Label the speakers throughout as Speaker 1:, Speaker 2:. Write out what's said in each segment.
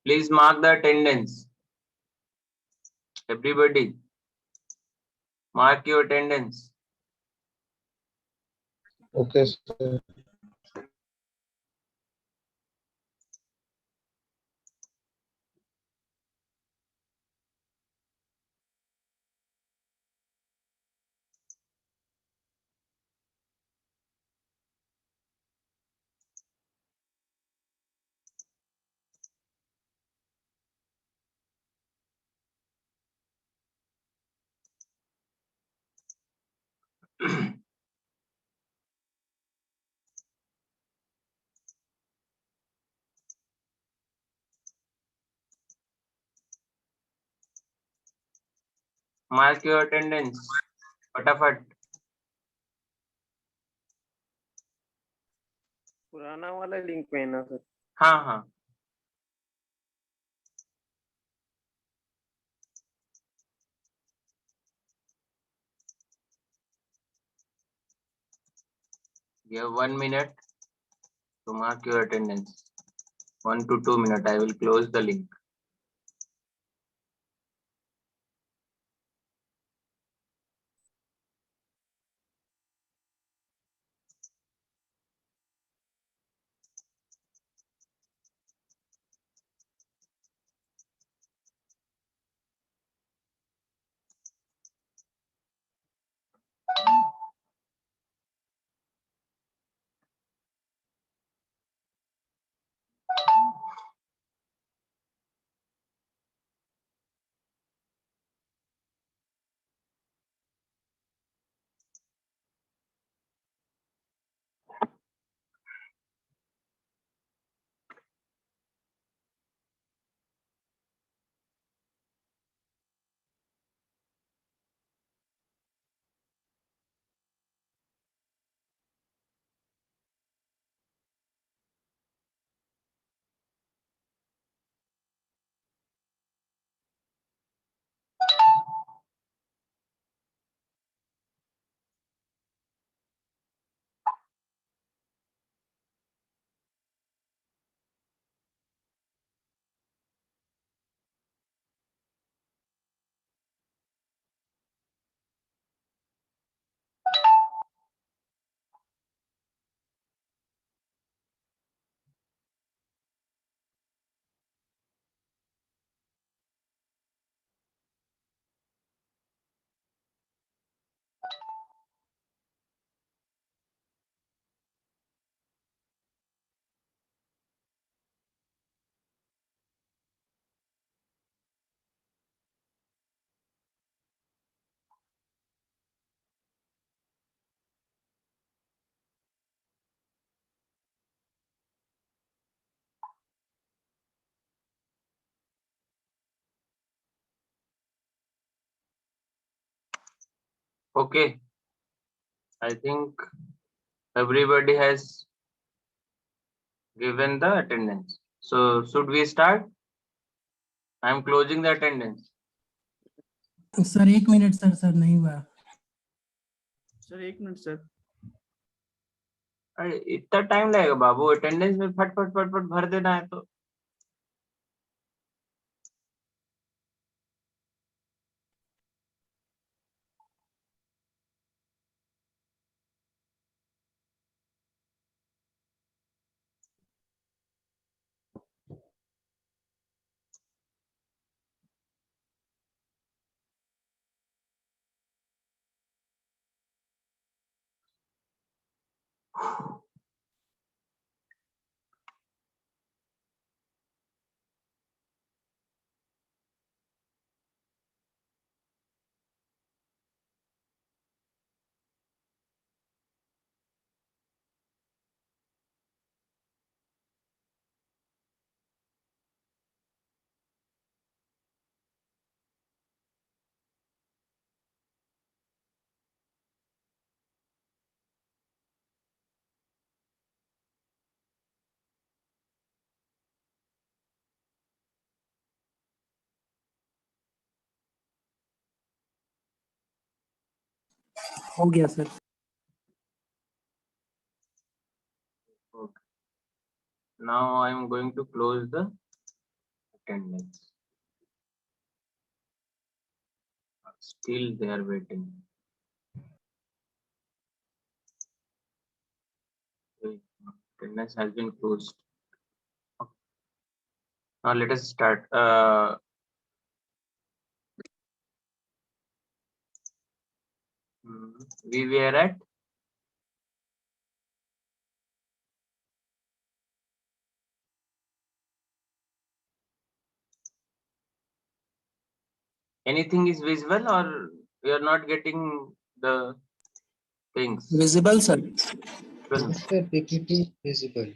Speaker 1: Please mark the attendance. Everybody, mark your attendance.
Speaker 2: Okay, sir.
Speaker 1: Mark your attendance. फटाफट.
Speaker 3: पुराना वाला link में है ना सर?
Speaker 1: हाँ हाँ. You have 1 minute to mark your attendance. 1 to 2 minutes. I will close the link. Okay. I think everybody has given the attendance. So should we start? I am closing the attendance.
Speaker 4: Sir 1 minute sir नहीं हुआ.
Speaker 3: Sir 1 minute sir.
Speaker 1: अरे इतना time लगेगा बाबू? Attendance में फट फट फट फट भर देना है तो.
Speaker 4: हो गया sir.
Speaker 1: Okay. Now I am going to close the attendance. Still they are waiting. Okay, attendance has been closed. Now let us start. We were at anything is visible or we are not getting the things?
Speaker 4: Visible sir.
Speaker 1: Well,
Speaker 2: Sir, PPT visible.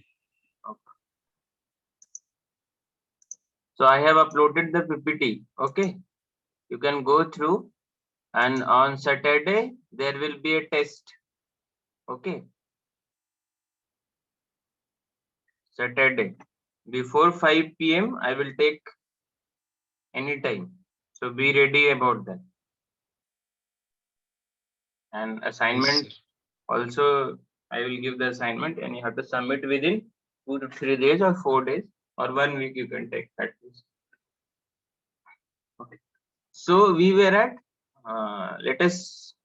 Speaker 1: so I have uploaded the PPT. Okay, you can go through, and on Saturday there will be a test. Okay, Saturday before 5 p.m. I will take any time. So be ready about that. And assignment
Speaker 2: Yes,
Speaker 1: also, I will give the assignment and you have to submit within 2 to 3 days or 4 days or 1 week you can take at least. Okay. So we were at, let us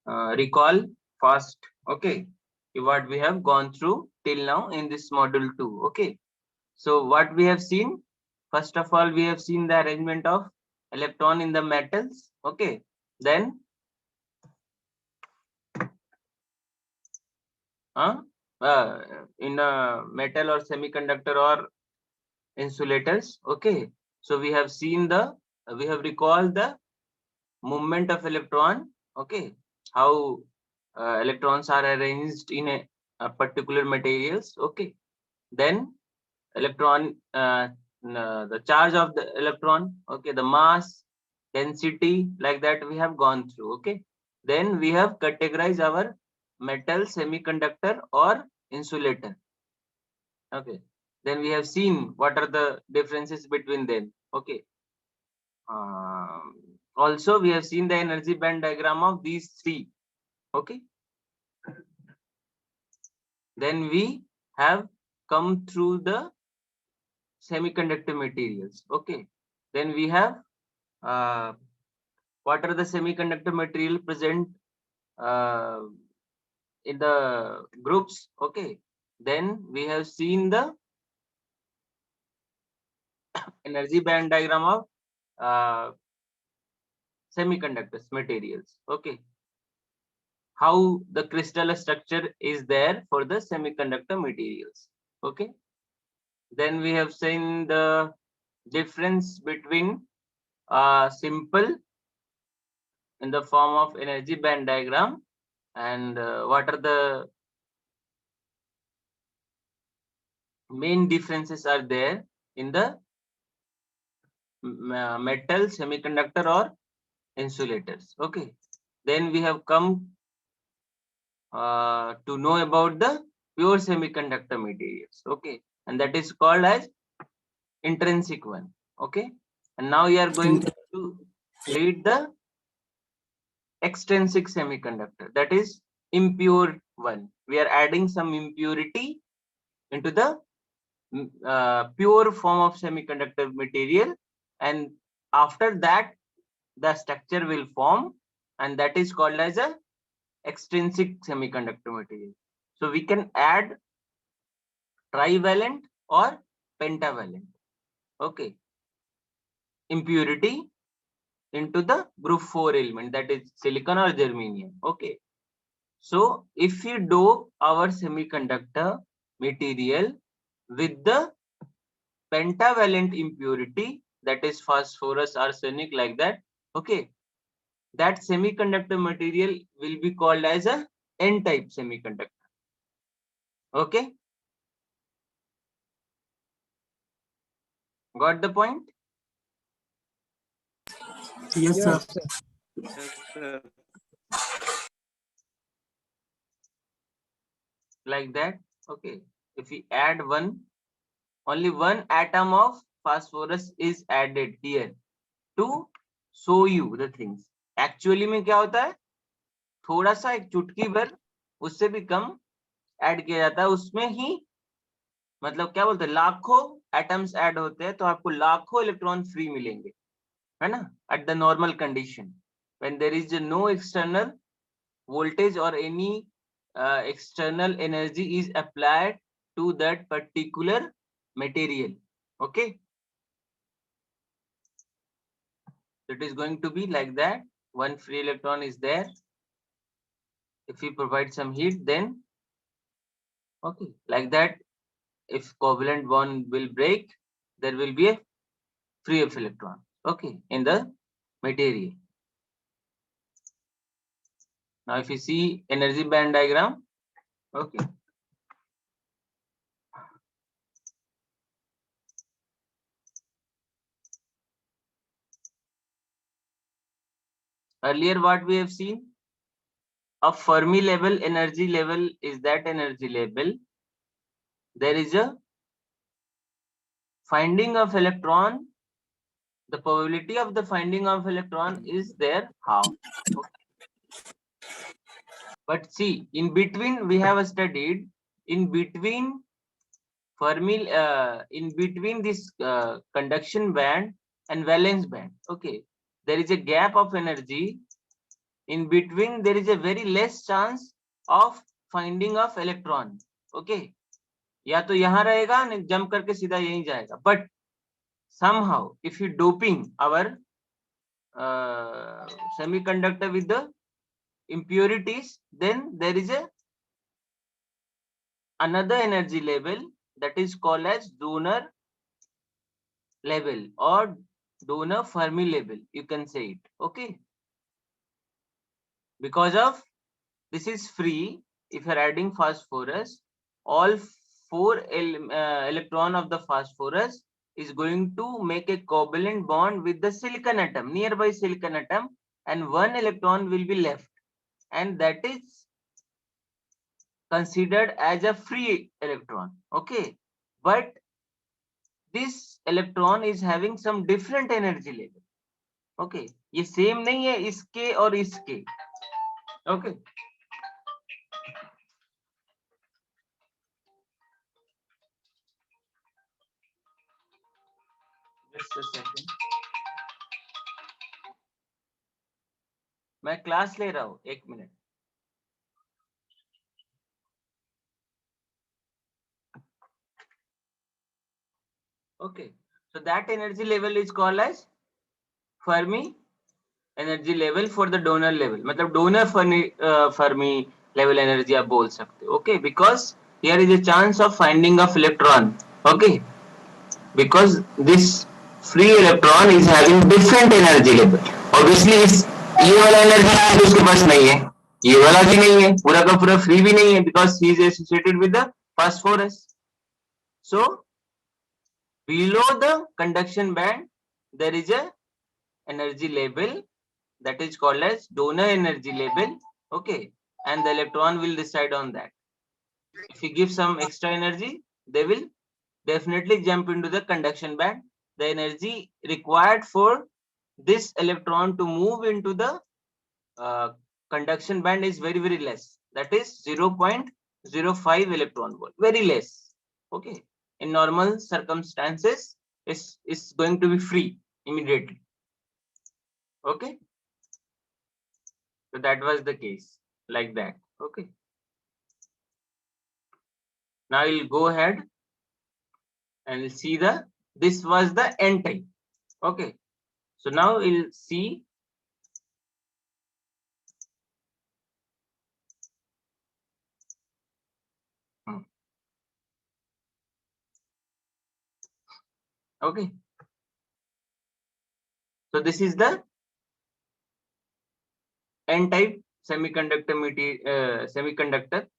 Speaker 1: recall fast. Okay. What we have gone through till now in this module 2. Okay. So what we have seen, first of all, we have seen the arrangement of electron in the metals. Okay. Then in a metal or semiconductor or insulators. Okay, so we have seen we have recalled the movement of electron. Okay, how electrons are arranged in a particular materials. Okay, then electron, the charge of the electron. Okay, the mass, density, like that we have gone through. Okay, then we have categorized our metal, semiconductor or insulator. Okay, then we have seen what are the differences between them. Okay, also we have seen the energy band diagram of these three. Okay, then we have come through the semiconductor materials. Okay, then we have what are the semiconductor material present in the groups. Okay, then we have seen the energy band diagram of semiconductors materials. Okay, how the crystal structure is there for the semiconductor materials. Okay, then we have seen the difference between simple in the form of energy band diagram and what are the main differences are there in the metal, semiconductor or insulators. Okay, then we have come to know about the pure semiconductor materials. Okay, and that is called as intrinsic one. Okay, and now we are going to read the extrinsic semiconductor, that is impure one. We are adding some impurity into the pure form of semiconductor material, and after that the structure will form, and that is called as a extrinsic semiconductor material. So we can add trivalent or pentavalent, okay, impurity into the group 4 element, that is silicon or germanium. Okay, so if we dope our semiconductor material with the pentavalent impurity, that is phosphorus, arsenic, like that, okay, that semiconductor material will be called as a n-type semiconductor. Okay, got the point?
Speaker 4: Yes sir.
Speaker 3: Yes, sir.
Speaker 1: Like that. Okay, if we add only one atom of phosphorus is added here to show you the things. Actually में क्या होता है? थोड़ा सा एक चुटकी भर उससे भी कम ऐड किया जाता है, उसमें ही मतलब क्या बोलते हैं लाखों एटम्स ऐड होते हैं, तो आपको लाखों इलेक्ट्रॉन फ्री मिलेंगे, है ना, at the normal condition when there is no external voltage or any external energy is applied to that particular material. Okay, it is going to be like that. One free electron is there. If we provide some heat, then okay, like that, if covalent bond will break, there will be a free of electron, okay, in the material. Now if you see energy band diagram, okay, earlier what we have seen, a Fermi level energy level is that energy level there is a finding of electron, the probability of the finding of electron is there half. Okay. But see, in between we have studied, in between Fermi, in between this conduction band and valence band, okay, there is a gap of energy. In between there is a very less chance of finding of electron, okay, या तो यहाँ रहेगा नहीं jump करके सीधा यहीं जाएगा, but somehow if you doping our semiconductor with the impurities, then there is a another energy level that is called as donor level or donor Fermi level, you can say it, okay, because of this is free. If you are adding phosphorus, all four electron of the phosphorus is going to make a covalent bond with the silicon atom, nearby silicon atom, and one electron will be left, and that is considered as a free electron, okay, but this electron is having some different energy level, okay, ये same नहीं है इसके और इसके, okay. Just a second. मैं class ले रहा हूँ, एक minute. Okay, so that energy level is called as Fermi energy level for the donor level. मतलब donor Fermi level energy आप बोल सकते हो, okay, because here is a chance of finding of electron, okay, because this free electron is having different energy level. Obviously इस ये वाला energy level उसके पास नहीं है, ये वाला भी नहीं है, पूरा का पूरा free भी नहीं है, because he is associated with the phosphorus. So below the conduction band there is a energy level that is called as donor energy level, okay, and the electron will decide on that. If you give some extra energy, they will definitely jump into the conduction band. The energy required for this electron to move into the conduction band is very less, that is 0.05 electron volt, very less, okay. In normal circumstances is going to be free immediately, okay. So that was the case, like that, okay. Now we'll go ahead and see the, this was the N type, okay. So now we'll see okay. So this is the N type semiconductor,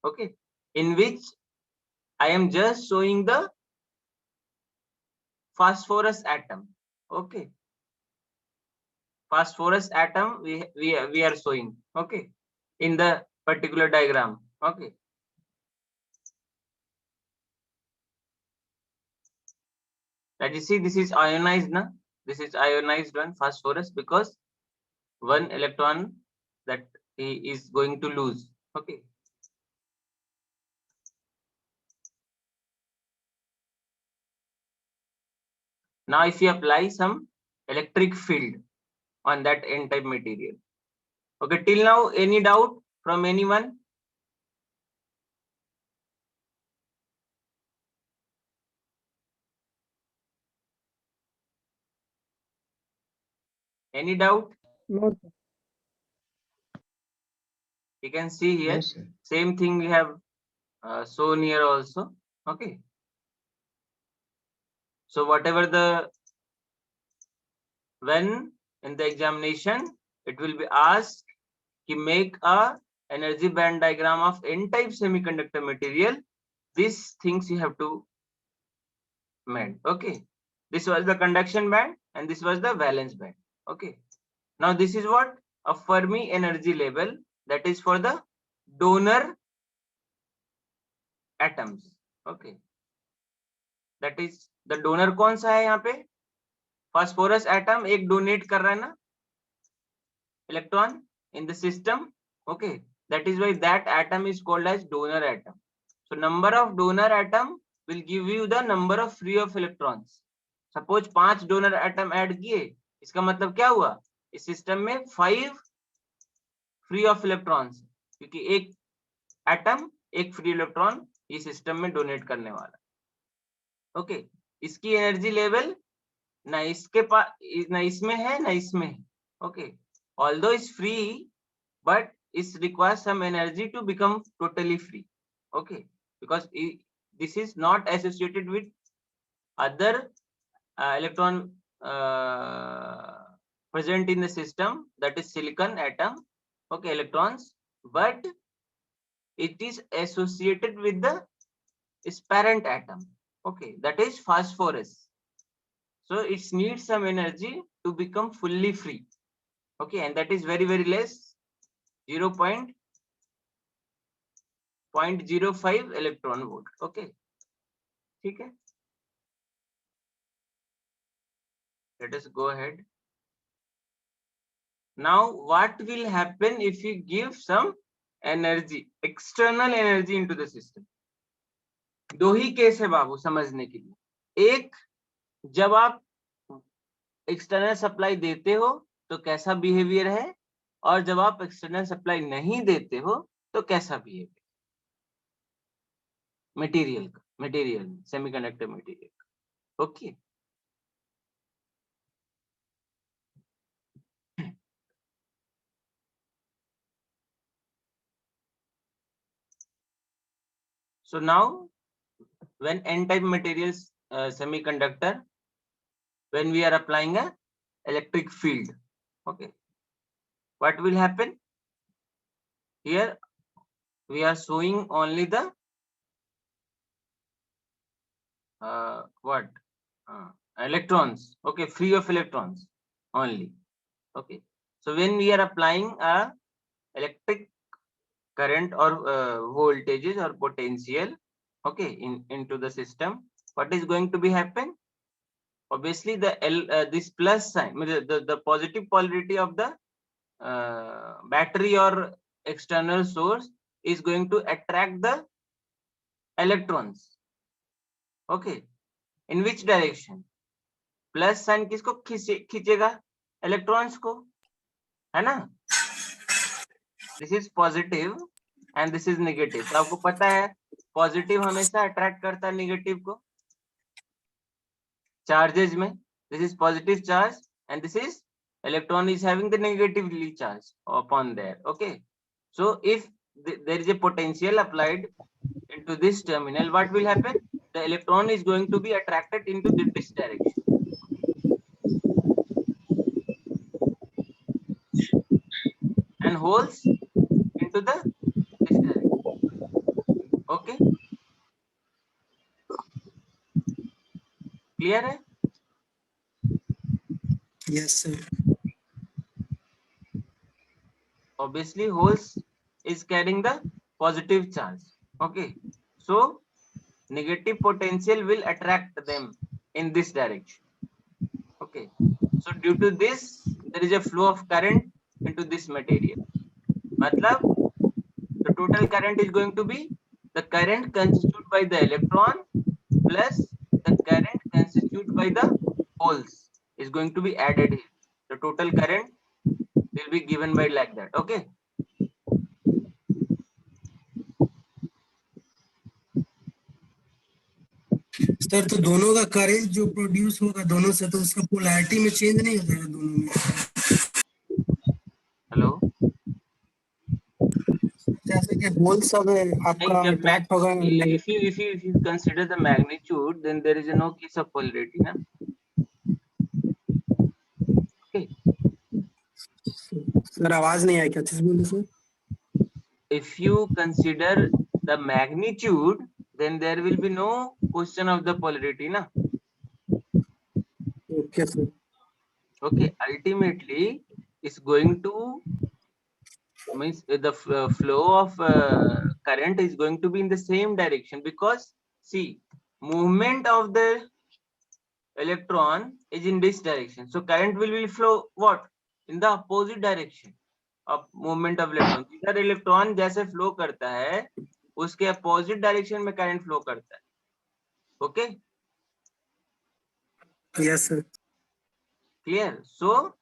Speaker 1: okay, in which I am just showing the phosphorus atom, okay, phosphorus atom we are showing, okay, in the particular diagram, okay. That you see, this is ionized, na? This is ionized one phosphorus, because one electron, that he is going to lose. Okay. Now if you apply some electric field on that n-type material. Okay, till now any doubt from anyone? Any doubt?
Speaker 5: No, sir.
Speaker 1: You can see here,
Speaker 2: No, sir.
Speaker 1: same thing we have shown here also. Okay. So whatever the, when in the examination, it will be asked to make a energy band diagram of n-type semiconductor material. These things you have to make. Okay. This was the conduction band and this was the valence band. Okay. Now this is what? A Fermi energy level, that is for the donor atoms. Okay. That is the donor कौन सा है यहाँ पे? Phosphorus atom एक donate कर रहा है ना electron in the system. Okay. That is why that atom is called as donor atom. So number of donor atom will give you the number of free of electrons. Suppose 5 donor atom add किए, इसका मतलब क्या हुआ? इस system में 5 free of electrons, क्योंकि एक atom एक फ्री इलेक्ट्रॉन इस सिस्टम में डोनेट करने वाला. ओके. इसकी एनर्जी लेवल ना इसके पास, ना इसमें है ना इसमें है. Okay. Although is free but it requires some energy to become totally free. Okay. Because this is not associated with other electron present in the system, that is silicon atom. Okay, electrons, but it is associated with the parent atom. Okay, that is phosphorus. So it needs some energy to become fully free. Okay, and that is very less, 0.05 electron volt. Okay, ठीक है. Let us go ahead. Now what will happen if you give some energy, external energy into the system? दो ही case है बाबू समझने के लिए. एक, जब आप एक्सटर्नल सप्लाई देते हो तो कैसा बिहेवियर है, और जब आप एक्सटर्नल सप्लाई नहीं देते हो तो कैसा behaviour material semiconductor material. Okay. So now when n-type materials semiconductor, when we are applying a electric field, okay, what will happen? Here we are showing only the electrons. Okay, free of electrons only. Okay. So when we are applying a electric current or voltages or potential, okay, into the system, what is going to be happen? Obviously the this plus sign, the positive polarity of the battery or external source is going to attract the electrons. Okay. In which direction? Plus sign किसको खींचेगा? Electrons को, है ना? This is positive and this is negative. तो आपको पता है positive हमेशा अट्रैक्ट करता है नेगेटिव को चार्जेस में. This is positive charge and this is electron is having the negatively charge upon there. Okay, so if there is a potential applied into this terminal, what will happen? The electron is going to be attracted into this direction. And holes into the this direction. Okay, clear hai?
Speaker 2: Yes, sir.
Speaker 1: Obviously holes is carrying the positive charge. Okay, so negative potential will attract them in this direction. Okay, so due to this there is a flow of current into this material. मतलब the total current is going to be the current constituted by the electron plus the current constituted by the holes is going to be added here. The total current will be given by like that. Okay.
Speaker 5: Sir तो दोनों का current जो produce होगा दोनों से, तो उसका polarity में चेंज नहीं हो जाएगा दोनों में?
Speaker 1: हेलो,
Speaker 5: जैसे कि होल सब है आपका अट्रैक्ट होगा
Speaker 1: if you consider the magnitude, then there is no case of polarity, na? Okay.
Speaker 5: Sir आवाज नहीं आई, क्या चीज बोले sir?
Speaker 1: If you consider the magnitude, then there will be no question of the polarity, na?
Speaker 5: Okay sir.
Speaker 1: Okay, ultimately it's going to means the flow of current is going to be in the same direction, because see, movement of the electron is in this direction, so current will flow what, in the opposite direction of movement of electron. इधर electron जैसे flow करता है उसके opposite direction में current flow करता है. Okay,
Speaker 5: yes sir.
Speaker 1: clear? So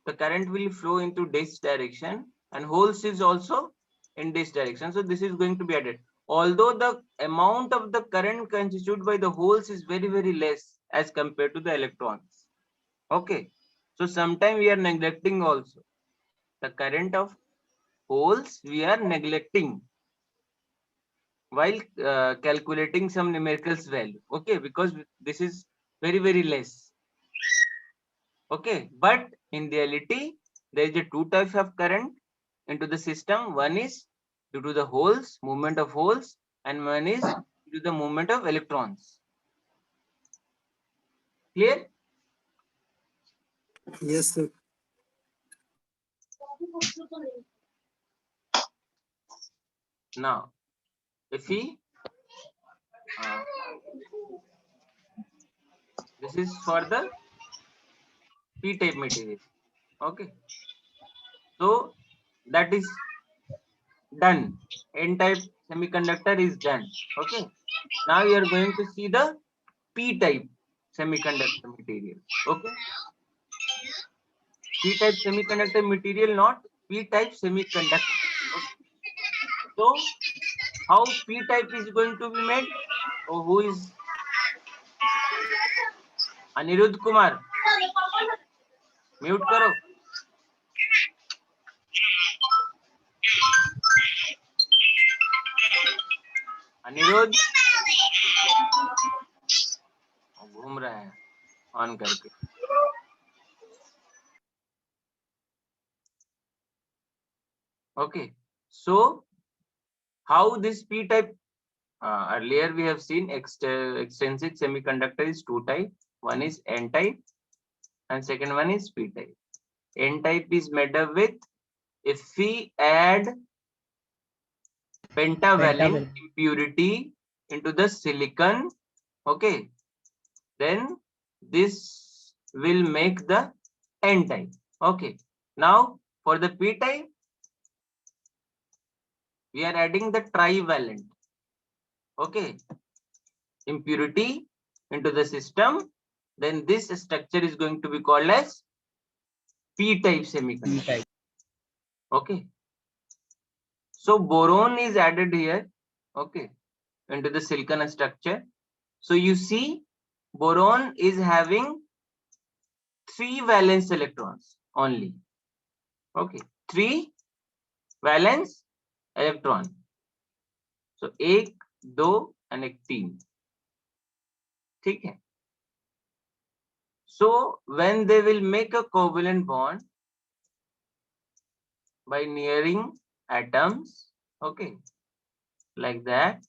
Speaker 1: the current will flow into this direction and holes is also in this direction, so this is going to be added, although the amount of the current constituted by the holes is very very less as compared to the electrons. Okay, so sometimes we are neglecting also the current of holes, we are neglecting while calculating some numericals value. Okay, because this is very very less. Okay, but in reality there is a two types of current into the system. One is due to the holes, movement of holes, and one is due to the movement of electrons. Clear?
Speaker 5: Yes sir.
Speaker 1: Now if we this is for the p-type material. Okay, so that is done. N-type semiconductor is done. Okay, now you are going to see the p-type semiconductor material. Okay, p-type semiconductor material, not p-type semiconductor. Okay. So how p-type is going to be made? Oh, who is Anirudh Kumar? Mute करो. अनिरुद्ध घूम रहा है on करके. Okay, so how this p-type, earlier we have seen extensive semiconductor is two type. One is n-type and second one is p-type. N-type is made up with, if we add pentavalent impurity into the silicon, okay, then this will make the n-type. Okay, now for the p-type we are adding the trivalent, okay, impurity into the system, then this structure is going to be called as p-type semiconductor. Okay, so boron is added here, okay, into the silicon structure. So you see boron is having 3 valence electrons only. Okay, 3 valence electron. So 1, 2 and 3. ठीक है. So when they will make a covalent bond by nearing atoms, okay, like that,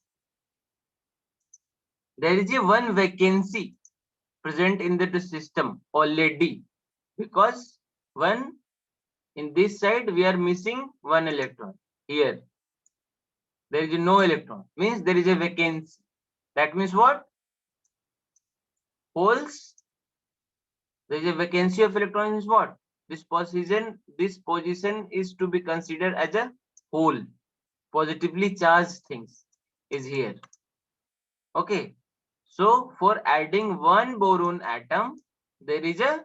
Speaker 1: there is a one vacancy present in the system already, because one in this side we are missing one electron. Here there is no electron, means there is a vacancy. That means what? Holes, there is a vacancy of electrons, what? this position is to be considered as a whole. Positively charged things is here. Okay, so for adding one boron atom, there is a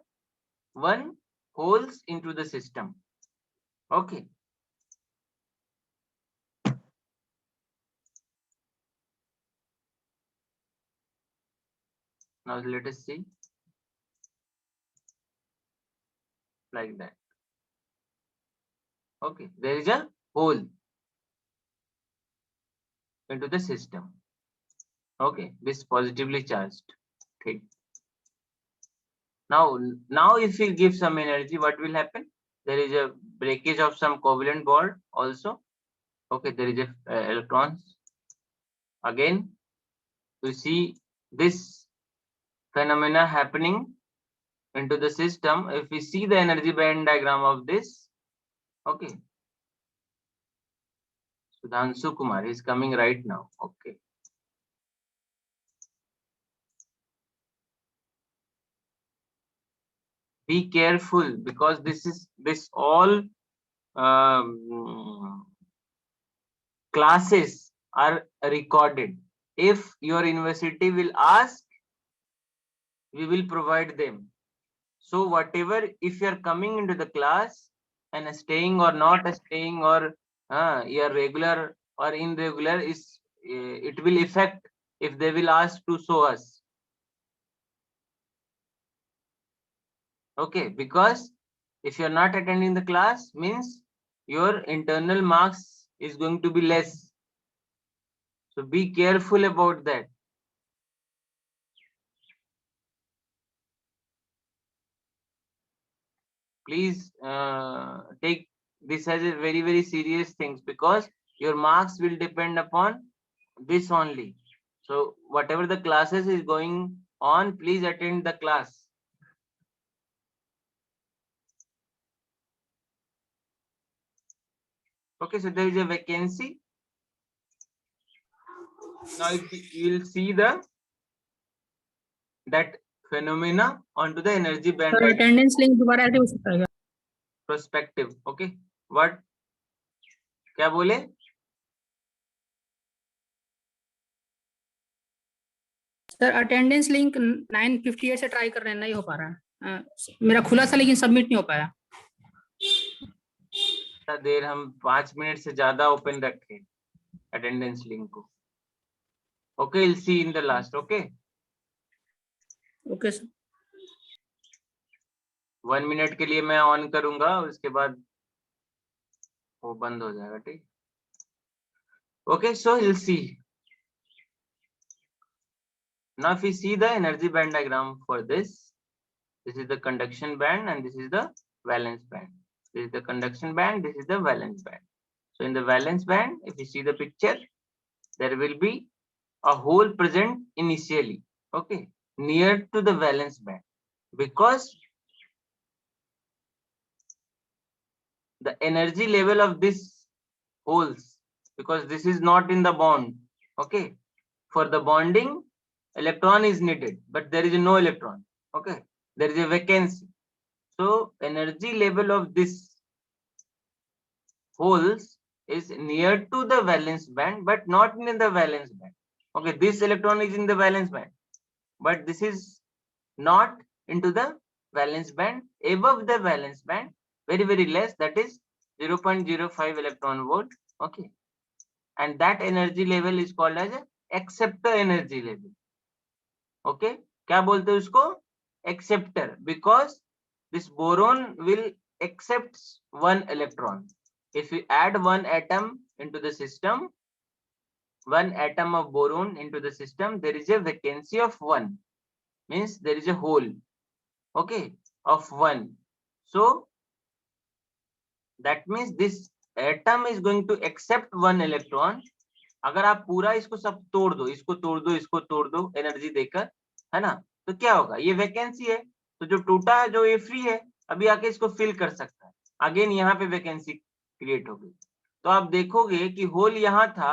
Speaker 1: one holes into the system. Okay. Now let us see like that. Okay, there is a hole into the system. Okay, this positively charged. Okay. Now if we give some energy, what will happen? There is a breakage of some covalent bond also. Okay, there is a electrons. Again, we see this phenomena happening into the system. If we see the energy band diagram of this, okay. Sudhanshu Kumar is coming right now. Okay. Be careful, because this all classes are recorded. If your university will ask, we will provide them. So whatever, if you are coming into the class and staying or not staying, or you are regular or irregular, is it will affect if they will ask to show us. Okay, because if you are not attending the class, means your internal marks is going to be less. So be careful about that. Please take this as a very, very serious thing, because your marks will depend upon this only. So whatever the classes is going on, please attend the class. Okay, so there is a vacancy. Now you will see that phenomena onto the energy band.
Speaker 6: Sir attendance link दोबारा add हो सकता है क्या?
Speaker 1: Perspective. Okay, what क्या बोले?
Speaker 6: Sir attendance link 958 से try कर रहे हैं, नहीं हो पा रहा है। मेरा खुला था लेकिन सबमिट नहीं हो पाया।
Speaker 1: देर हम 5 मिनट से ज्यादा ओपन रखे अटेंडेंस लिंक को। Okay, will see in the last. Okay
Speaker 6: okay sir,
Speaker 1: 1 minute के लिए मैं ऑन करूंगा, उसके बाद वो बंद हो जाएगा। ठीक, okay. So will see now if we see the energy band diagram for this is the conduction band and this is the valence band. This is the conduction band, this is the valence band. So in the valence band, if you see the picture, there will be a hole present initially, okay, near to the valence band, because the energy level of this holes, because this is not in the bond, okay, for the bonding electron is needed, but there is no electron, okay, there is a vacancy. So energy level of this holes is near to the valence band, but not in the valence band. Okay, this electron is in the valence band, but this is not into the valence band. Above the valence band, very, very less, that is 0.05 electron volt. Okay, and that energy level is called as a acceptor energy level. Okay, क्या बोलते हैं उसको? Acceptor, because this boron will accept one electron. If you add one atom into the system, one atom of boron into the system, there is a vacancy of 1, means there is a hole, okay, of 1. So that means this atom is going to accept one electron. अगर आप पूरा इसको सब तोड़ दो, इसको तोड़ दो, इसको तोड़ दो एनर्जी देकर, है ना, तो क्या होगा? ये वैकेंसी है, तो जो टूटा है, जो ये फ्री है, अभी आके इसको फिल कर सकता है। अगेन यहाँ पे वैकेंसी क्रिएट हो गई, तो आप देखोगे कि होल यहाँ था,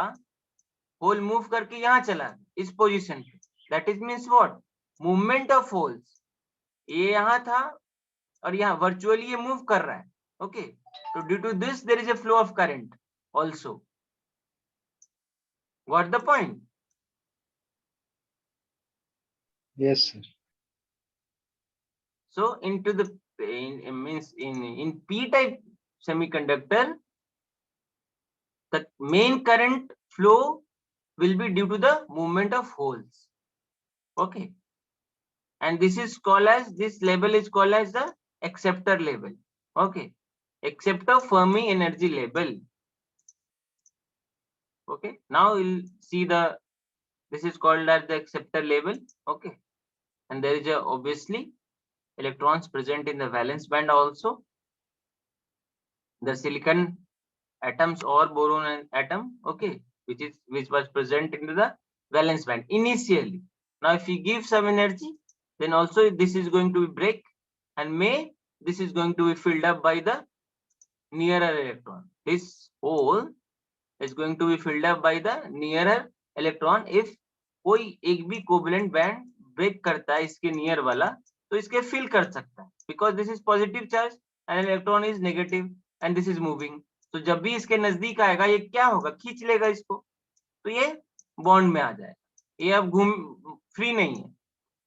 Speaker 1: होल मूव करके यहाँ चला इस पोजीशन पे, that is means what? Movement of holes. ये यहाँ था, और यहाँ वर्चुअली ये मूव कर रहा है. ओके, तो due to this there is a flow of current also. Got the point?
Speaker 2: Yes, sir.
Speaker 1: So into the in p-type semiconductor, the main current flow will be due to the movement of holes. Okay, and this is called as, this level is called as the acceptor level. Okay, acceptor Fermi energy level. Okay, now we'll see the, this is called as the acceptor level. Okay, and there is a obviously electrons present in the valence band also. The silicon atoms or boron atom, okay, which was present in the valence band initially. Now if we give some energy, then also this is going to be break, and this is going to be filled up by the nearer electron. This hole is going to be filled up by the nearer electron. If कोई एक भी covalent band break करता है इसके near वाला, तो इसके fill कर सकता है, because this is positive charge and electron is negative and this is moving. तो जब भी इसके नजदीक आएगा, ये क्या होगा, खींच लेगा इसको, तो ये बॉन्ड में आ जाएगा. ये अब घूम फ्री नहीं है.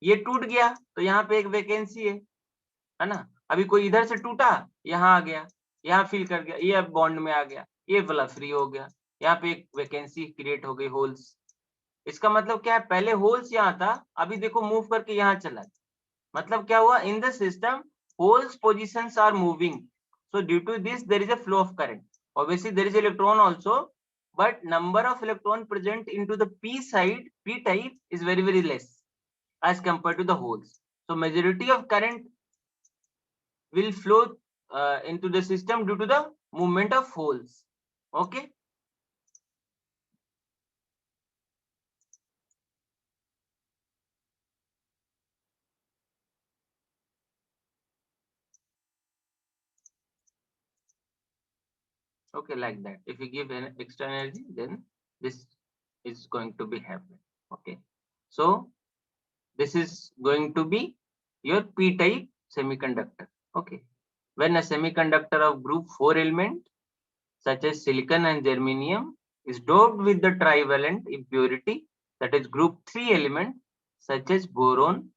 Speaker 1: ये टूट गया तो यहाँ पे एक वैकेंसी है ना. अभी कोई इधर से टूटा, यहाँ आ गया, यहाँ फिल कर गया, ये अब बॉन्ड में आ गया, ये वाला फ्री हो गया, यहाँ पे एक वैकेंसी क्रिएट हो गई, होल्स. इसका मतलब क्या है, पहले होल्स यहाँ था, अभी देखो मूव करके यहाँ चला. मतलब क्या हुआ, in the system holes positions are moving, so due to this there is a flow of current. Obviously there is electron also, but number of electron present into the p side, p type, is very less as compared to the holes. So majority of current will flow into the system due to the movement of holes. Okay, okay, like that. If you give an extra energy, then this is going to be happen. Okay, so this is going to be your p type semiconductor. Okay, when a semiconductor of group 4 element such as silicon and germanium is doped with the trivalent impurity, that is group 3 element such as boron,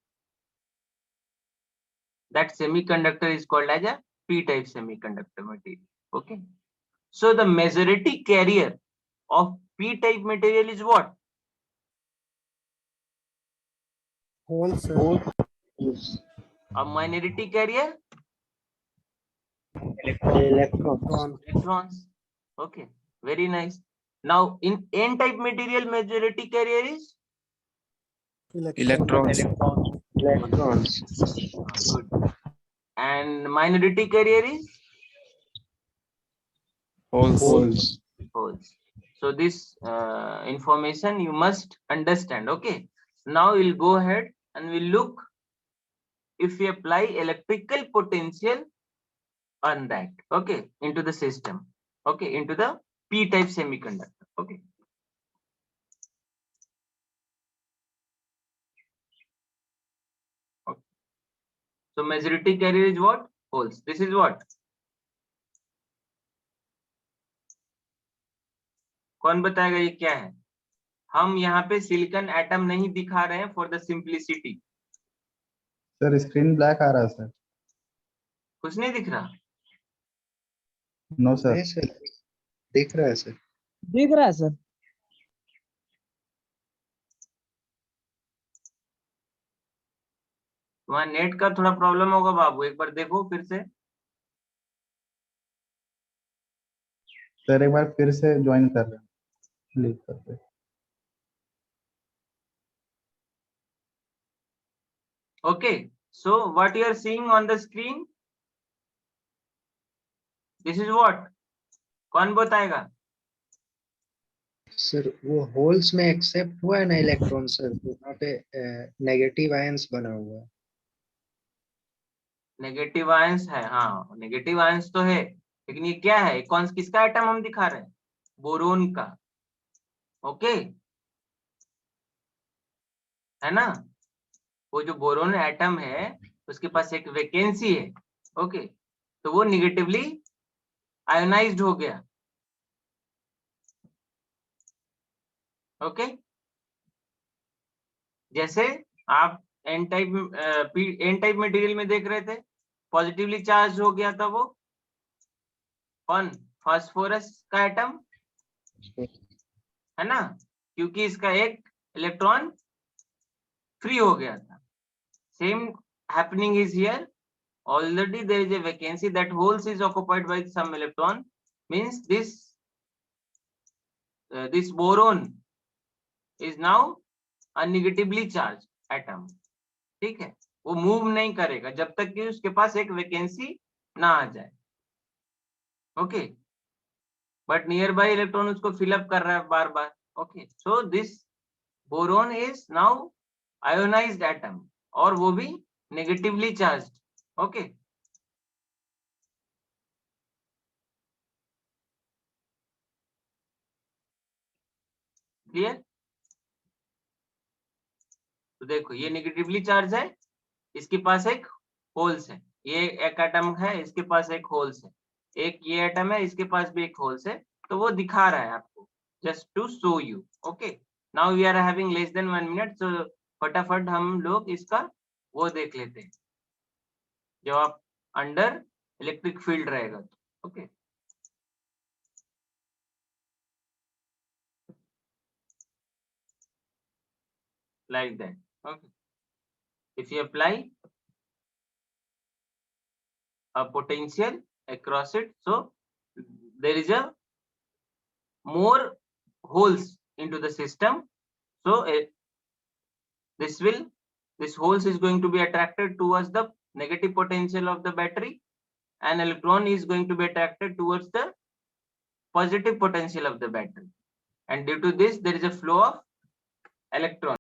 Speaker 1: that semiconductor is called as a p type semiconductor material. Okay, so the majority carrier of p type material is what?
Speaker 3: Holes, sir.
Speaker 2: Yes.
Speaker 1: A minority carrier?
Speaker 2: Electrons.
Speaker 1: Electrons. Okay, very nice. Now in n type material, majority carrier is
Speaker 3: Electrons.
Speaker 2: Electrons.
Speaker 1: good, and minority carrier is
Speaker 3: Holes.
Speaker 2: Holes.
Speaker 1: holes. So this information you must understand. Okay, now we'll go ahead and we'll look if we apply electrical potential on that, okay, into the system, okay, into the p type semiconductor. Okay, so majority carrier is what? Holes. This is what? कौन बताएगा ये क्या है? हम यहाँ पे silicon atom नहीं दिखा रहे हैं for the simplicity.
Speaker 7: Sir screen black आ रहा है सर.
Speaker 1: कुछ नहीं दिख रहा.
Speaker 7: No sir.
Speaker 2: नहीं सर, दिख रहा है सर.
Speaker 8: दिख रहा है सर.
Speaker 1: तुम्हारा नेट का थोड़ा प्रॉब्लम होगा बाबू, एक बार देखो फिर से.
Speaker 7: सर एक बार फिर से ज्वाइन कर रहे हैं, क्लिक करते.
Speaker 1: Okay, so what you are seeing on the screen, this is what? कौन बताएगा?
Speaker 2: सर वो होल्स में एक्सेप्ट हुआ है ना इलेक्ट्रॉन सर, तो वहाँ पे नेगेटिव आयंस बना हुआ है.
Speaker 1: नेगेटिव आयंस है, हाँ नेगेटिव आयंस तो है, लेकिन ये क्या है, कौन किसका एटम हम दिखा रहे हैं? बोरोन का. ओके, है ना. वो जो बोरोन एटम है उसके पास एक वैकेंसी है, ओके, तो वो निगेटिवली आयोनाइज्ड हो गया। ओके, जैसे आप एन टाइप मटेरियल में देख रहे थे, पॉजिटिवली चार्ज हो गया था वो कौन, फास्फोरस का एटम, है ना, क्योंकि इसका एक इलेक्ट्रॉन फ्री हो गया था। Same happening is here, already there is a vacancy, that holes is occupied by some electron, means this boron is now a negatively charged atom। ठीक है, वो मूव नहीं करेगा जब तक कि उसके पास एक वैकेंसी ना आ जाए। Okay, but nearby electron उसको फिलअप कर रहा है बार बार। Okay, so this boron is now ionised atom, और वो भी नेगेटिवली चार्ज्ड। Okay, clear? तो देखो ये नेगेटिवली चार्ज है, इसके पास एक होल्स है, ये एक एटम है, इसके पास एक होल्स है, एक ये एटम है, इसके पास भी एक होल्स है। तो वो दिखा रहा है आपको, just to show you. Okay, now we are having less than 1 minute, सो फटाफट हम लोग इसका वो देख लेते हैं जब आप अंडर इलेक्ट्रिक फील्ड रहेगा तो। Okay, like that। Okay, if you apply a potential across it, so there is a more holes into the system, so this holes is going to be attracted towards the negative potential of the battery, and electron is going to be attracted towards the positive potential of the battery, and due to this there is a flow of electrons।